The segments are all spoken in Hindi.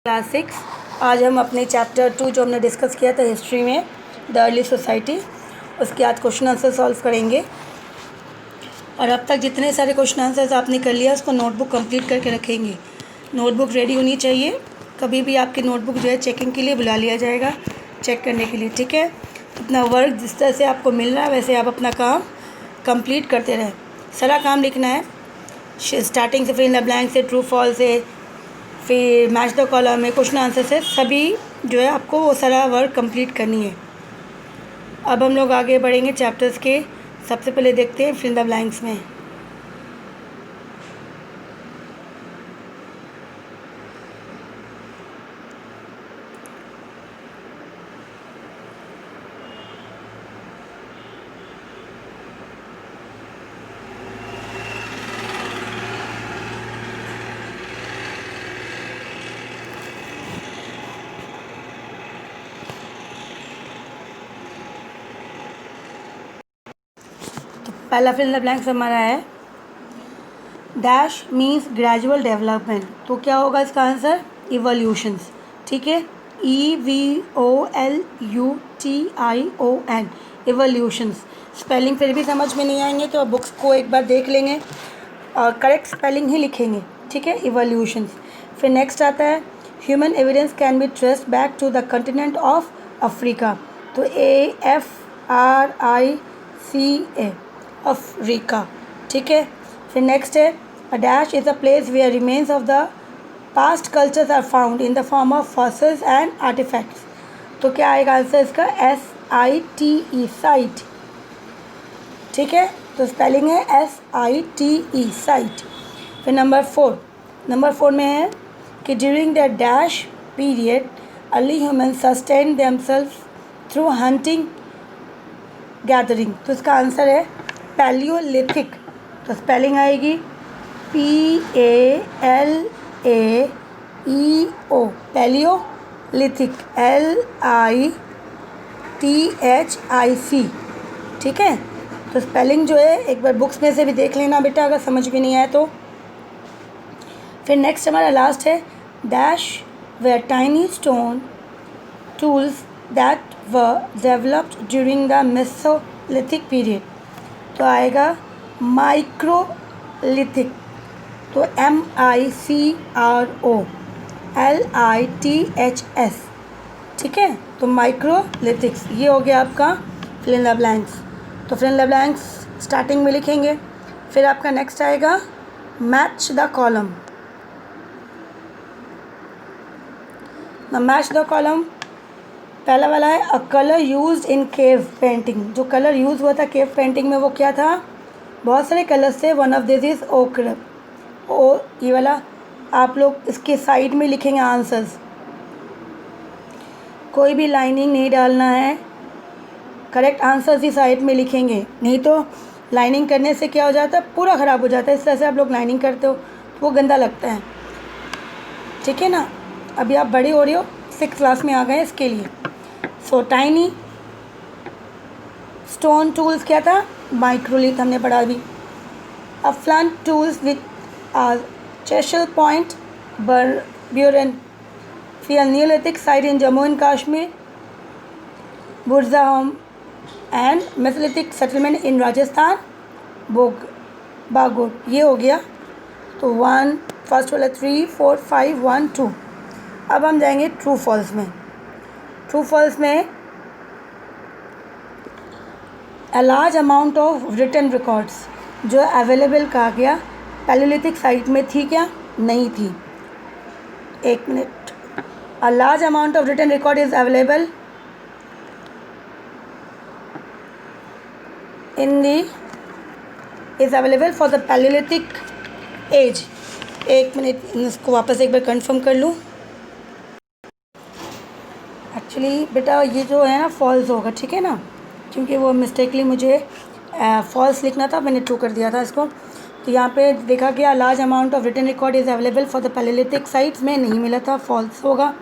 क्लास 6। आज हम अपने चैप्टर 2 जो हमने डिस्कस किया था हिस्ट्री में, द अर्ली सोसाइटी, उसके आज क्वेश्चन आंसर सॉल्व करेंगे। और अब तक जितने सारे क्वेश्चन आंसर्स आपने कर लिया उसको नोटबुक कंप्लीट करके रखेंगे। नोटबुक रेडी होनी चाहिए, कभी भी आपकी नोटबुक जो है चेकिंग के लिए बुला लिया जाएगा, चेक करने के लिए, ठीक है। अपना वर्क जिस तरह से आपको मिल रहा है वैसे आप अपना काम कंप्लीट करते रहें। सारा काम लिखना है, स्टार्टिंग से, फिर इन द ब्लैंक से, ट्रू फॉल्स से, फिर मैच द कॉलम में, क्वेश्चन आंसर से, सभी जो है आपको वो सारा वर्क कंप्लीट करनी है। अब हम लोग आगे बढ़ेंगे चैप्टर्स के। सबसे पहले देखते हैं फिल इन द ब्लैंक्स में। पहला फिल इन द ब्लैंक्स हमारा है डैश मीन्स ग्रेजुअल डेवलपमेंट। तो क्या होगा इसका आंसर? इवोल्यूशंस, ठीक है। EVOLUTION, evolutions. स्पेलिंग फिर भी समझ में नहीं आएंगे तो बुक्स को एक बार देख लेंगे और करेक्ट स्पेलिंग ही लिखेंगे, ठीक है, इवोल्यूशंस। फिर नेक्स्ट आता है human evidence can be traced back to the continent of Africa. तो AFRICA, अफ्रीका, ठीक है। फिर नेक्स्ट है a dash is a place where remains of the past cultures are found in the form of fossils and artefacts. तो क्या आएगा आंसर इसका? SITE, साइट, ठीक है। तो स्पेलिंग है SITE, साइट। फिर नंबर फोर में है कि during the dash period early human sustain themselves through hunting gathering. तो इसका आंसर है पैलियोलिथिक। तो स्पेलिंग आएगी PALAEO, पैलियोलिथिक, LITHIC, ठीक है। तो स्पेलिंग जो है एक बार बुक्स में से भी देख लेना बेटा अगर समझ में नहीं आए तो। फिर नेक्स्ट हमारा लास्ट है dash where tiny stone tools that were developed during the mesolithic period. तो आएगा माइक्रोलिथिक। तो MICROLITHS, ठीक है। तो माइक्रोलिथिक्स, ये हो गया आपका फिल इन द ब्लैंक्स। तो fill in the blanks starting में लिखेंगे। फिर आपका नेक्स्ट आएगा match the column. Match the column पहला वाला है a colour used in cave painting. जो कलर यूज़ हुआ था केव पेंटिंग में वो क्या था? बहुत सारे कलर्स थे। वन ऑफ दिस इज ओकर। ये वाला आप लोग इसके साइड में लिखेंगे आंसर्स, कोई भी लाइनिंग नहीं डालना है, करेक्ट आंसर्स ही साइड में लिखेंगे, नहीं तो लाइनिंग करने से क्या हो जाता है, पूरा ख़राब हो जाता है। इस तरह से आप लोग लाइनिंग करते हो तो वो गंदा लगता है, ठीक है ना। अभी आप बड़े हो रहे हो, 6th क्लास में आ गए इसके लिए। सो टाइनी स्टोन टूल्स क्या था? माइक्रोलिथ, हमने पढ़ा अभी। A flint tools with chisel point, burin. फिर neolithic site in Jammu and Kashmir, Burzahom. And mesolithic settlement in Rajasthan, Bagor. ये हो गया। तो 1 फर्स्ट वाला 3 4 5 1 2। अब हम जाएंगे ट्रू फॉल्स में। ट्रू फॉल्स में a large amount of written records जो अवेलेबल कहा गया पैलियोलिथिक साइट में थी क्या? नहीं थी। एक minute. A large amount of written record is available is available for the palaeolithic age. एक मिनट, इसको वापस एक बार कंफर्म कर लूँ। एक्चुअली बेटा ये जो है ना फॉल्स होगा, ठीक है ना, क्योंकि वो मिस्टेकली मुझे फॉल्स लिखना था, मैंने ट्रू कर दिया था इसको। तो यहाँ पे देखा गया large amount of written record is available for the palaeolithic sites में नहीं मिला था, फॉल्स होगा।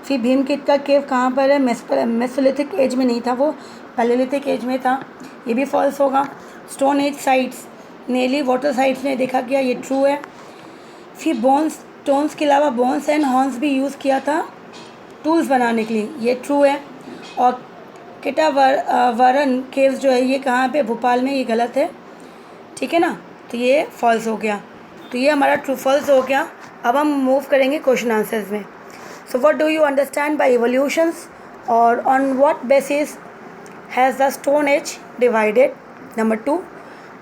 फिर भीमकेट का केव कहाँ पर है? मेसोलिथिक एज में नहीं था, वो पैलियोलिथिक एज में था, ये भी फॉल्स होगा। स्टोन एज साइट्स नेली वाटर साइट्स में देखा गया, ये ट्रू है। फिर बोन्स स्टोन्स के अलावा बोन्स एंड हॉर्न्स भी यूज़ किया था टूल्स बनाने के लिए, ये ट्रू है। और किटावरन केव्स जो है ये कहाँ पे, भोपाल में, ये गलत है, ठीक है ना, तो ये फॉल्स हो गया। तो ये हमारा ट्रू फॉल्स हो गया। अब हम मूव करेंगे क्वेश्चन आंसर्स में। So what do you understand by evolutions और on what basis has the stone age divided? Number 2,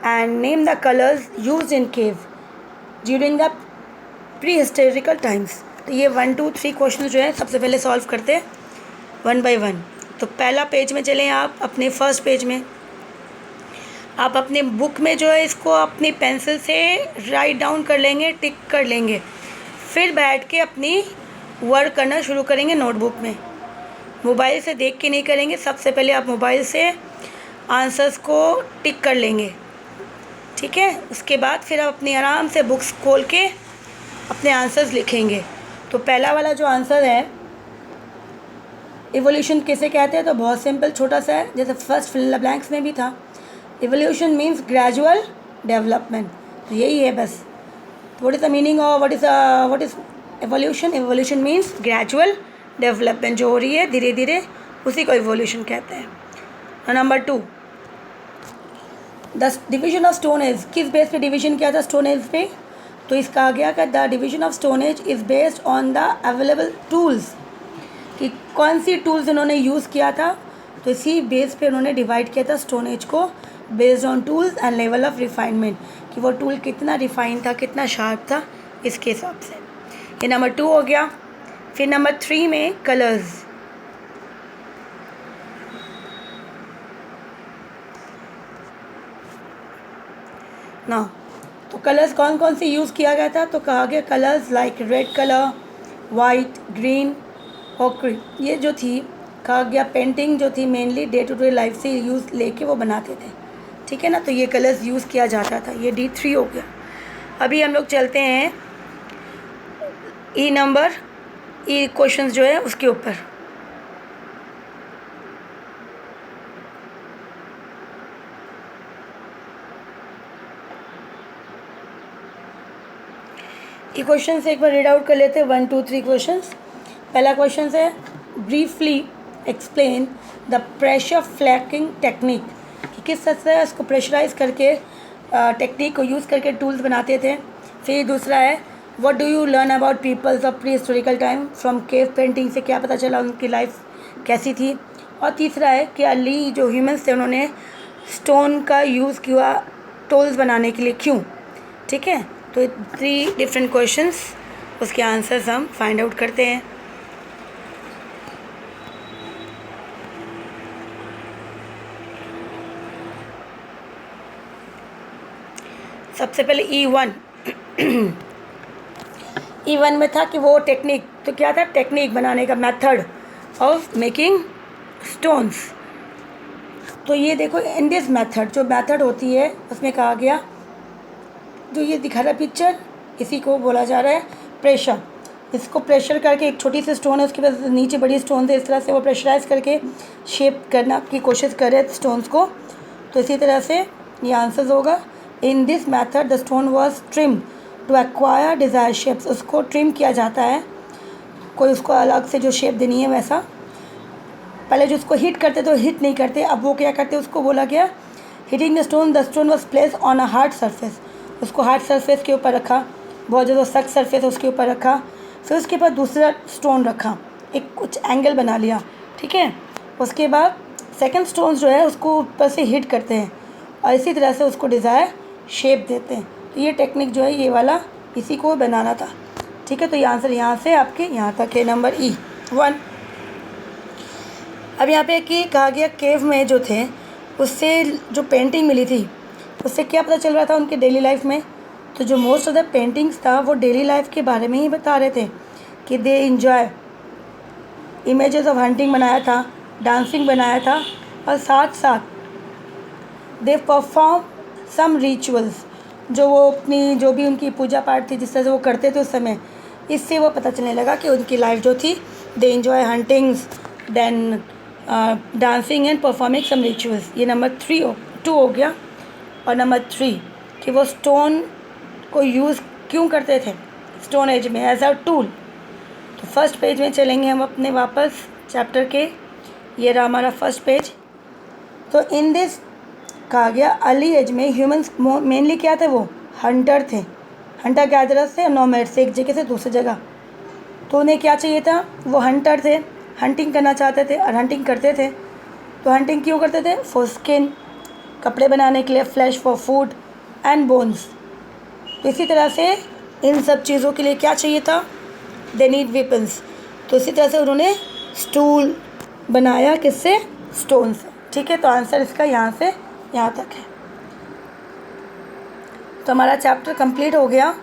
and name the colours used in cave during the pre historical times. तो ये 1, 2, 3 क्वेश्चन जो है सबसे पहले सॉल्व करते हैं 1 बाय 1। तो पहला पेज में चलें आप, अपने फर्स्ट पेज में आप अपने बुक में जो है इसको अपनी पेंसिल से राइट डाउन कर लेंगे, टिक कर लेंगे, फिर बैठ के अपनी वर्क करना शुरू करेंगे नोटबुक में। मोबाइल से देख के नहीं करेंगे, सबसे पहले आप मोबाइल से आंसर्स को टिक कर लेंगे, ठीक है। उसके बाद फिर आप अपनी आराम से बुक्स खोल के अपने आंसर्स लिखेंगे। तो पहला वाला जो आंसर है इवोल्यूशन किसे कहते हैं, तो बहुत सिंपल छोटा सा है, जैसे फर्स्ट फिल द ब्लैंक्स में भी था। इवोल्यूशन मीन्स ग्रेजुअल डेवलपमेंट, तो यही है बस। What is the meaning of what is evolution? Evolution means gradual development, जो हो रही है धीरे धीरे, उसी को एवोल्यूशन कहते हैं। Number 2, the division of stone age, किस बेस पे डिवीजन किया था स्टोन एज पे? तो इसका आ गया कि the division of stone age is based on the available tools, कि कौन सी टूल्स उन्होंने यूज़ किया था, तो इसी बेस पे उन्होंने डिवाइड किया था स्टोन एज को, based on tools and level of refinement, कि वो टूल कितना रिफाइन था, कितना शार्प था, इसके हिसाब से। ये नंबर 2 हो गया। फिर नंबर 3 में कलर्स, ना तो कलर्स कौन कौन से यूज़ किया गया था, तो कहा गया colours like red colour, white, green और क्रीम। ये जो थी कहा गया पेंटिंग जो थी mainly day to day life से यूज़ लेके वो बनाते थे, ठीक है ना, तो ये कलर्स यूज़ किया जाता था। ये D3 हो गया। अभी हम लोग चलते हैं ई क्वेश्चंस जो है उसके ऊपर। ये क्वेश्चन से एक बार रीड आउट कर लेते हैं, 1, 2, 3 क्वेश्चंस। पहला क्वेश्चन है briefly explain the pressure फ्लैकिंग technique, कि किस तरह से इसको प्रेशराइज करके टेक्निक को यूज़ करके टूल्स बनाते थे। फिर दूसरा है what do you learn about peoples of prehistorical time from cave painting, से क्या पता चला उनकी लाइफ कैसी थी। और तीसरा है कि अर्ली जो ह्यूमंस थे उन्होंने स्टोन का यूज़ किया टूल्स बनाने के लिए, क्यों, ठीक है। तो 3 डिफरेंट क्वेश्चंस, उसके आंसर्स हम फाइंड आउट करते हैं। सबसे पहले E1 में था कि वो टेक्निक, तो क्या था, टेक्निक बनाने का, मेथड ऑफ मेकिंग स्टोन्स। तो ये देखो इन दिस मेथड, जो मेथड होती है उसमें कहा गया, जो ये दिखा रहा है पिक्चर, इसी को बोला जा रहा है प्रेशर। इसको प्रेशर करके, एक छोटी सी स्टोन है उसके बाद नीचे बड़ी स्टोन है, इस तरह से वो प्रेशराइज करके शेप करना की कोशिश करे स्टोन्स को। तो इसी तरह से ये आंसर होगा। In this method the stone was trim to acquire desire shapes, उसको ट्रिम किया जाता है, कोई उसको अलग से जो शेप देनी है वैसा। पहले जो उसको हिट करते तो हिट नहीं करते, अब वो क्या करते, उसको बोला गया hitting the stone was place on a hard surface, उसको हार्ड सरफेस के ऊपर रखा, बहुत ज़्यादा सख्त सरफेस उसके ऊपर रखा। फिर उसके बाद दूसरा स्टोन रखा, एक कुछ एंगल बना लिया, ठीक है। उसके बाद सेकंड स्टोन जो है उसको ऊपर से हिट करते हैं और इसी तरह से उसको डिज़ायर शेप देते हैं। तो ये टेक्निक जो है ये वाला इसी को बनाना था, ठीक है। तो ये आंसर यहाँ से आपके यहाँ तक है, नंबर E1। अब यहाँ पे कि कहा गया केव में जो थे उससे जो पेंटिंग मिली थी उससे क्या पता चल रहा था उनके डेली लाइफ में, तो जो मोस्ट ऑफ द पेंटिंग्स था वो डेली लाइफ के बारे में ही बता रहे थे कि they enjoy images of hunting बनाया था, डांसिंग बनाया था, और साथ साथ दे परफॉर्म सम रिचुअल्स, जो वो अपनी जो भी उनकी पूजा पाठ थी जिस तरह से वो करते थे उस समय, इससे वो पता चलने लगा कि उनकी लाइफ जो थी they enjoy huntings then dancing and performing some rituals. ये नंबर 2 हो गया। और नंबर 3 कि वो स्टोन को यूज़ क्यों करते थे स्टोन एज में एज अ टूल। तो फर्स्ट पेज में चलेंगे हम अपने वापस चैप्टर के। ये रहा हमारा फर्स्ट पेज। तो इन दिस कहा गया अर्ली एज में ह्यूमंस मेनली क्या थे, वो हंटर थे, हंटर गैदरर्स थे, नोमैड्स, एक जगह से दूसरी जगह। तो उन्हें क्या चाहिए था, वो हंटर थे, हंटिंग करना चाहते थे और हंटिंग करते थे। तो हंटिंग क्यों करते थे, फॉर स्किन, कपड़े बनाने के लिए, flash for food and bones. तो इसी तरह से इन सब चीज़ों के लिए क्या चाहिए था, दे नीड वेपन्स। तो इसी तरह से उन्होंने स्टूल बनाया, किससे, स्टोन से। ठीक है, तो आंसर इसका यहाँ से यहाँ तक है। तो हमारा चैप्टर कंप्लीट हो गया।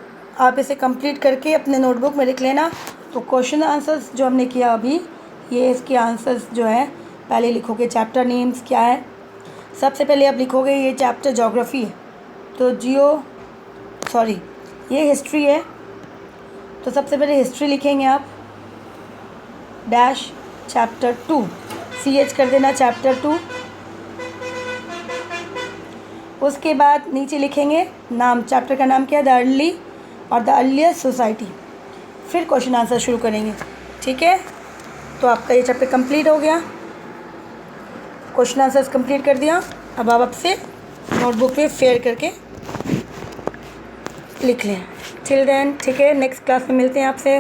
आप इसे कंप्लीट करके अपने नोटबुक में लिख लेना। तो क्वेश्चन आंसर्स जो हमने किया अभी, ये इसके आंसर्स जो है, पहले लिखोगे चैप्टर नेम्स क्या है। सबसे पहले आप लिखोगे ये चैप्टर ज्योग्राफी है, तो ये हिस्ट्री है। तो सबसे पहले हिस्ट्री लिखेंगे आप, डैश चैप्टर 2, CH कर देना चैप्टर 2। उसके बाद नीचे लिखेंगे नाम, चैप्टर का नाम क्या है, द अर्ली और द अर्लीस्ट सोसाइटी। फिर क्वेश्चन आंसर शुरू करेंगे। ठीक है, तो आपका ये चैप्टर कंप्लीट हो गया, क्वेश्चन आंसर्स कंप्लीट कर दिया। अब आप आपसे नोटबुक पे फेयर करके लिख लें। टिल देन, ठीक है, नेक्स्ट क्लास में मिलते हैं आपसे।